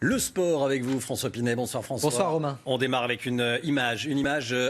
Le sport avec vous, François Pinet. Bonsoir François. Bonsoir Romain. On démarre avec une image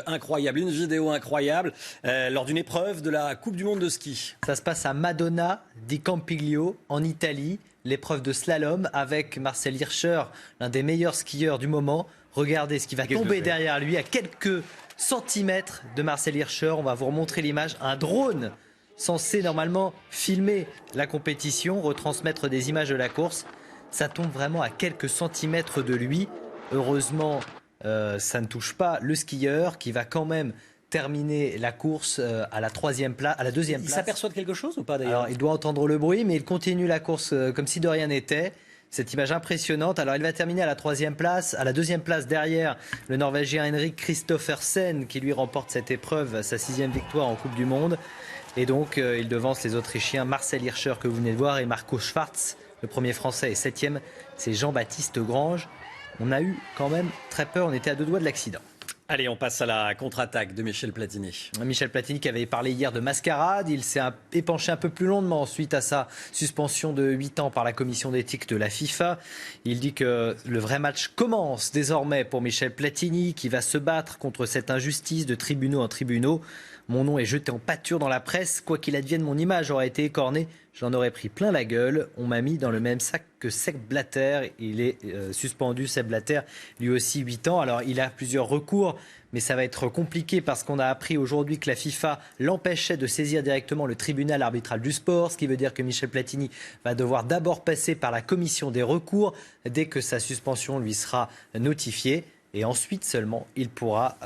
incroyable, une vidéo incroyable lors d'une épreuve de la Coupe du Monde de ski. Ça se passe à Madonna di Campiglio en Italie, l'épreuve de slalom avec Marcel Hirscher, l'un des meilleurs skieurs du moment. Regardez ce qui va tomber derrière lui à quelques centimètres de Marcel Hirscher. On va vous remontrer l'image. Un drone censé normalement filmer la compétition, retransmettre des images de la course. Ça tombe vraiment à quelques centimètres de lui. Heureusement, ça ne touche pas le skieur qui va quand même terminer la course à la deuxième place. Il s'aperçoit de quelque chose ou pas d'ailleurs? Alors, il doit entendre le bruit, mais il continue la course comme si de rien n'était. Cette image impressionnante. Alors, il va terminer à la troisième place. À la deuxième place, derrière, le Norvégien Henrik Kristoffersen qui lui remporte cette épreuve, sa 6e victoire en Coupe du Monde. Et donc, il devance les Autrichiens Marcel Hirscher que vous venez de voir et Marco Schwarz. Le premier français est 7e, c'est Jean-Baptiste Grange. On a eu quand même très peur, on était à 2 doigts de l'accident. Allez, on passe à la contre-attaque de Michel Platini. Michel Platini qui avait parlé hier de mascarade, il s'est épanché un peu plus longuement suite à sa suspension de 8 ans par la commission d'éthique de la FIFA. Il dit que le vrai match commence désormais pour Michel Platini qui va se battre contre cette injustice de tribunaux en tribunaux. Mon nom est jeté en pâture dans la presse. Quoi qu'il advienne, mon image aura été écornée. J'en aurais pris plein la gueule. On m'a mis dans le même sac que Sepp Blatter. Il est suspendu, Sepp Blatter, lui aussi 8 ans. Alors, il a plusieurs recours, mais ça va être compliqué parce qu'on a appris aujourd'hui que la FIFA l'empêchait de saisir directement le tribunal arbitral du sport, ce qui veut dire que Michel Platini va devoir d'abord passer par la commission des recours dès que sa suspension lui sera notifiée. Et ensuite seulement, il pourra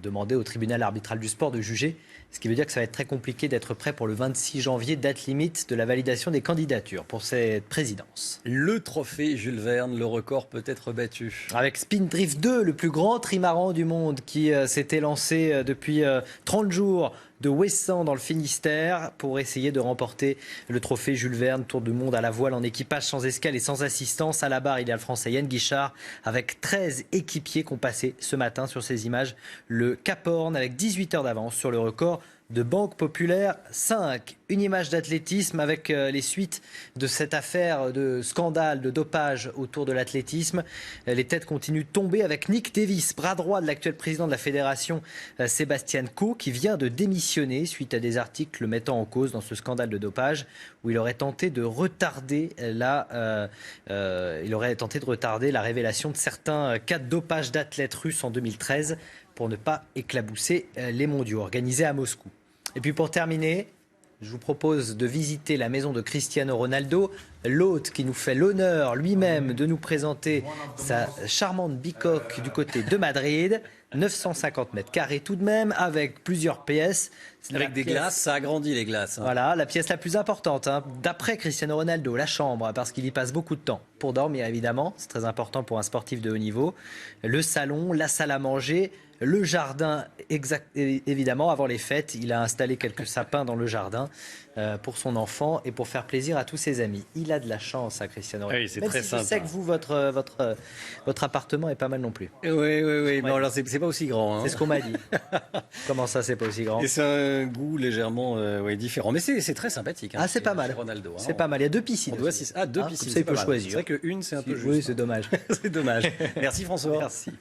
demander au tribunal arbitral du sport de juger. Ce qui veut dire que ça va être très compliqué d'être prêt pour le 26 janvier, date limite de la validation des candidatures pour cette présidence. Le trophée Jules Verne, le record peut être battu. Avec Spindrift 2, le plus grand trimaran du monde qui s'était lancé depuis 30 jours de Ouessant dans le Finistère pour essayer de remporter le trophée Jules Verne, Tour du monde à la voile en équipage sans escale et sans assistance. À la barre, il y a le Français Yann Guichard avec 13 équipiers qui ont passé ce matin sur ces images le Cap Horn avec 18 heures d'avance sur le record de Banque Populaire 5. Une image d'athlétisme avec les suites de cette affaire de scandale de dopage autour de l'athlétisme. Les têtes continuent de tomber avec Nick Davis, bras droit de l'actuel président de la fédération Sébastien Coe, qui vient de démissionner suite à des articles le mettant en cause dans ce scandale de dopage où il aurait tenté de retarder la révélation de certains cas de dopage d'athlètes russes en 2013 pour ne pas éclabousser les mondiaux organisés à Moscou. Et puis pour terminer, je vous propose de visiter la maison de Cristiano Ronaldo, l'hôte qui nous fait l'honneur lui-même de nous présenter sa charmante bicoque du côté de Madrid. 950 mètres carrés tout de même, avec plusieurs PS. Avec des glaces, ça agrandit les glaces. Voilà, la pièce la plus importante, d'après Cristiano Ronaldo, la chambre, parce qu'il y passe beaucoup de temps pour dormir évidemment, c'est très important pour un sportif de haut niveau. Le salon, la salle à manger, le jardin, évidemment, avant les fêtes, il a installé quelques sapins dans le jardin pour son enfant et pour faire plaisir à tous ses amis. Il a de la chance, Cristiano Ronaldo. Oui, c'est même très si sympa. Je sais que vous, votre appartement est pas mal non plus. Oui. Bon, alors, c'est pas aussi grand. C'est ce qu'on m'a dit. Comment ça, c'est pas aussi grand? Et c'est un goût légèrement différent. Mais c'est très sympathique. C'est pas mal. Ronaldo, c'est pas mal. Il y a 2 piscines. Deux piscines. Comme ça, il peut choisir. C'est vrai qu'une, c'est un peu juste. Oui, c'est dommage. C'est dommage. Merci François. Merci.